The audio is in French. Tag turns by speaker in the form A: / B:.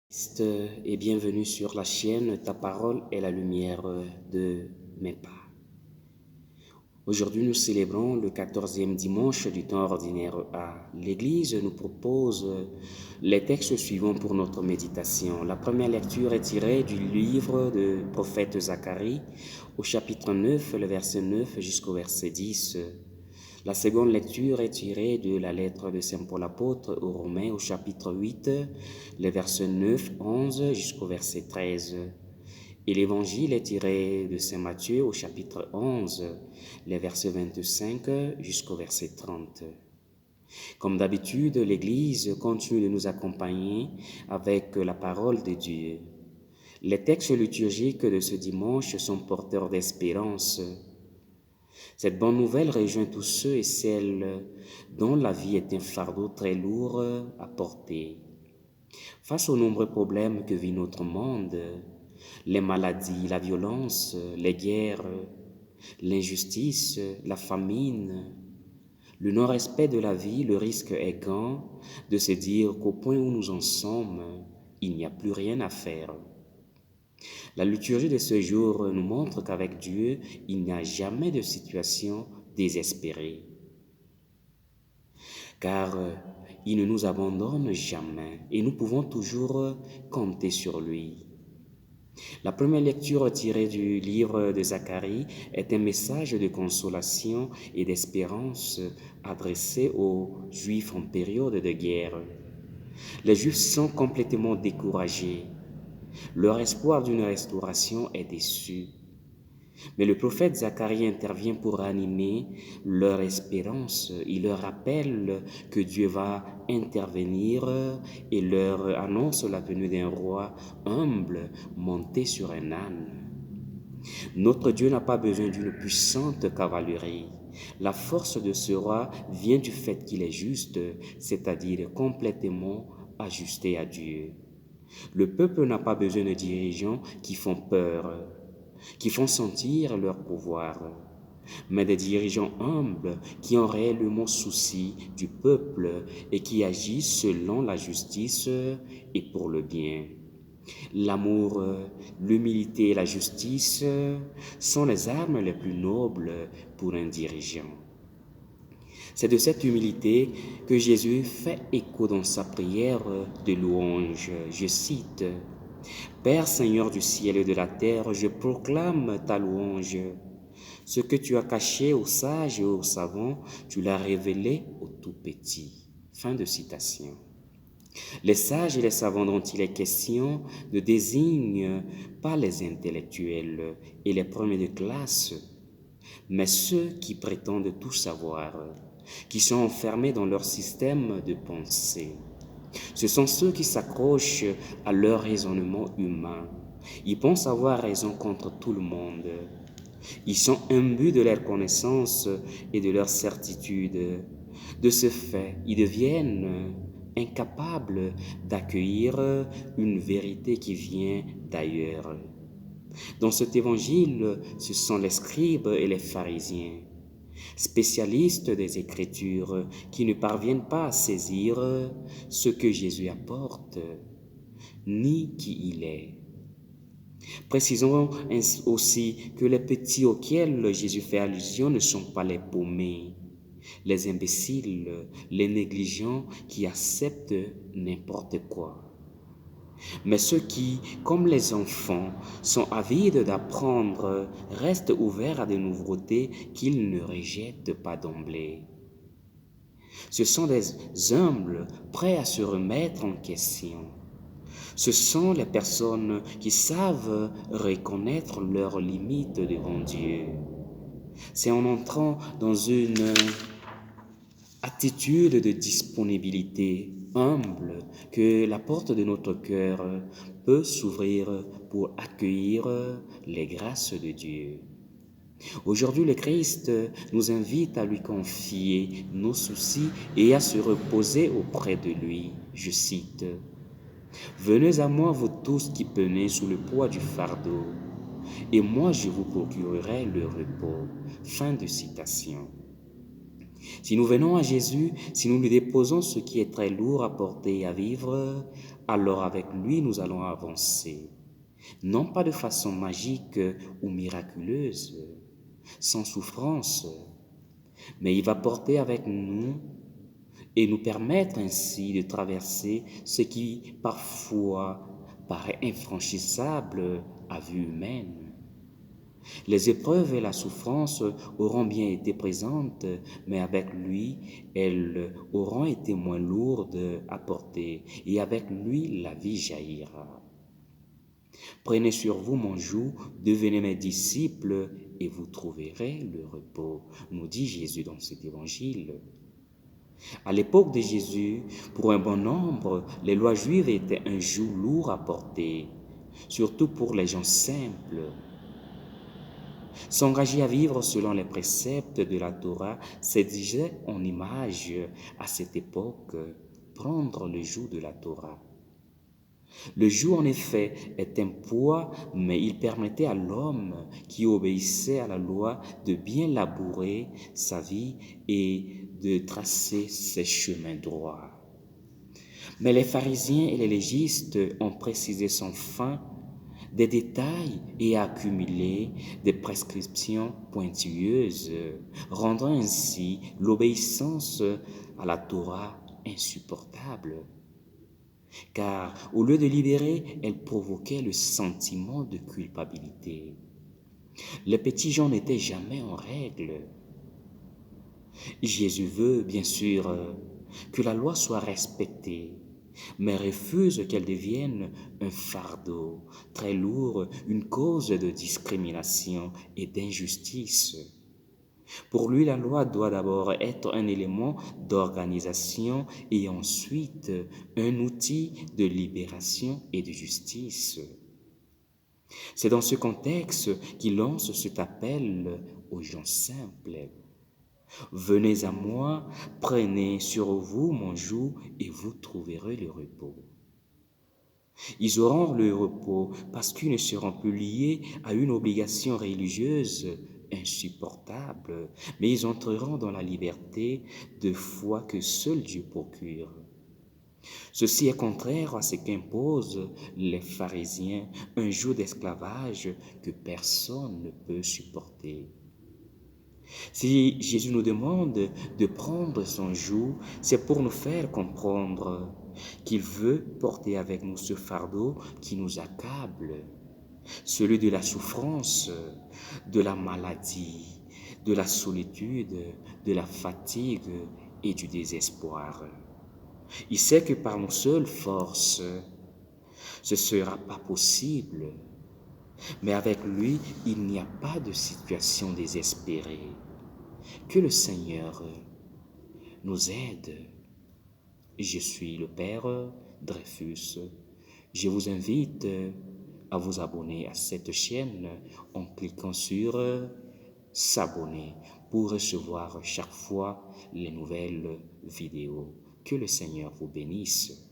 A: Christ et bienvenue sur la chaîne Ta parole est la lumière de mes pas. Aujourd'hui, nous célébrons le 14e dimanche du temps ordinaire A. L'Église nous propose les textes suivants pour notre méditation. La première lecture est tirée du livre du prophète Zacharie au chapitre 9, le verset 9 jusqu'au verset 10. La seconde lecture est tirée de la lettre de Saint Paul apôtre aux Romains au chapitre 8, les versets 9, 11 jusqu'au verset 13. Et l'évangile est tiré de Saint Matthieu au chapitre 11, les versets 25 jusqu'au verset 30. Comme d'habitude, l'Église continue de nous accompagner avec la parole de Dieu. Les textes liturgiques de ce dimanche sont porteurs d'espérance. Cette bonne nouvelle rejoint tous ceux et celles dont la vie est un fardeau très lourd à porter. Face aux nombreux problèmes que vit notre monde, les maladies, la violence, les guerres, l'injustice, la famine, le non-respect de la vie, le risque est grand de se dire qu'au point où nous en sommes, il n'y a plus rien à faire. La liturgie de ce jour nous montre qu'avec Dieu, il n'y a jamais de situation désespérée, car il ne nous abandonne jamais et nous pouvons toujours compter sur lui. La première lecture tirée du livre de Zacharie est un message de consolation et d'espérance adressé aux Juifs en période de guerre. Les Juifs sont complètement découragés. Leur espoir d'une restauration est déçu. Mais le prophète Zacharie intervient pour animer leur espérance. Il leur rappelle que Dieu va intervenir et leur annonce la venue d'un roi humble monté sur un âne. Notre Dieu n'a pas besoin d'une puissante cavalerie. La force de ce roi vient du fait qu'il est juste, c'est-à-dire complètement ajusté à Dieu. Le peuple n'a pas besoin de dirigeants qui font peur, qui font sentir leur pouvoir, mais des dirigeants humbles qui ont réellement souci du peuple et qui agissent selon la justice et pour le bien. L'amour, l'humilité et la justice sont les armes les plus nobles pour un dirigeant. C'est de cette humilité que Jésus fait écho dans sa prière de louange. Je cite « Père Seigneur du ciel et de la terre, je proclame ta louange. Ce que tu as caché aux sages et aux savants, tu l'as révélé aux tout-petits. » Fin de citation. Les sages et les savants dont il est question ne désignent pas les intellectuels et les premiers de classe, mais ceux qui prétendent tout savoir, qui sont enfermés dans leur système de pensée. Ce sont ceux qui s'accrochent à leur raisonnement humain. Ils pensent avoir raison contre tout le monde. Ils sont imbus de leur connaissance et de leur certitude. De ce fait, ils deviennent incapables d'accueillir une vérité qui vient d'ailleurs. Dans cet évangile, ce sont les scribes et les pharisiens, spécialistes des Écritures, qui ne parviennent pas à saisir ce que Jésus apporte, ni qui il est. Précisons aussi que les petits auxquels Jésus fait allusion ne sont pas les paumés, les imbéciles, les négligents qui acceptent n'importe quoi, mais ceux qui, comme les enfants, sont avides d'apprendre, restent ouverts à des nouveautés qu'ils ne rejettent pas d'emblée. Ce sont des humbles prêts à se remettre en question. Ce sont les personnes qui savent reconnaître leurs limites devant Dieu. C'est en entrant dans une attitude de disponibilité humble que la porte de notre cœur peut s'ouvrir pour accueillir les grâces de Dieu. Aujourd'hui, le Christ nous invite à lui confier nos soucis et à se reposer auprès de lui. Je cite « Venez à moi, vous tous qui peinez sous le poids du fardeau, et moi je vous procurerai le repos. » Fin de citation. Si nous venons à Jésus, si nous lui déposons ce qui est très lourd à porter et à vivre, alors avec lui nous allons avancer, non pas de façon magique ou miraculeuse, sans souffrance, mais il va porter avec nous et nous permettre ainsi de traverser ce qui parfois paraît infranchissable à vue humaine. Les épreuves et la souffrance auront bien été présentes, mais avec lui, elles auront été moins lourdes à porter, et avec lui, la vie jaillira. Prenez sur vous mon joug, devenez mes disciples, et vous trouverez le repos, nous dit Jésus dans cet évangile. À l'époque de Jésus, pour un bon nombre, les lois juives étaient un joug lourd à porter, surtout pour les gens simples. S'engager à vivre selon les préceptes de la Torah s'exigeait en image à cette époque, prendre le joug de la Torah. Le joug, en effet, est un poids, mais il permettait à l'homme qui obéissait à la loi de bien labourer sa vie et de tracer ses chemins droits. Mais les pharisiens et les légistes ont précisé sans fin des détails et accumulé des prescriptions pointilleuses, rendant ainsi l'obéissance à la Torah insupportable. Car au lieu de libérer, elle provoquait le sentiment de culpabilité. Les petits gens n'étaient jamais en règle. Jésus veut, bien sûr, que la loi soit respectée, mais refuse qu'elle devienne un fardeau très lourd, une cause de discrimination et d'injustice. Pour lui, la loi doit d'abord être un élément d'organisation et ensuite un outil de libération et de justice. C'est dans ce contexte qu'il lance cet appel aux gens simples. Venez à moi, prenez sur vous mon joug et vous trouverez le repos. Ils auront le repos parce qu'ils ne seront plus liés à une obligation religieuse insupportable, mais ils entreront dans la liberté de foi que seul Dieu procure. Ceci est contraire à ce qu'imposent les pharisiens, un joug d'esclavage que personne ne peut supporter. Si Jésus nous demande de prendre son joug, c'est pour nous faire comprendre qu'il veut porter avec nous ce fardeau qui nous accable, celui de la souffrance, de la maladie, de la solitude, de la fatigue et du désespoir. Il sait que par nos seules forces, ce ne sera pas possible. Mais avec lui, il n'y a pas de situation désespérée. Que le Seigneur nous aide. Je suis le Père Dreyfus. Je vous invite à vous abonner à cette chaîne en cliquant sur s'abonner pour recevoir chaque fois les nouvelles vidéos. Que le Seigneur vous bénisse.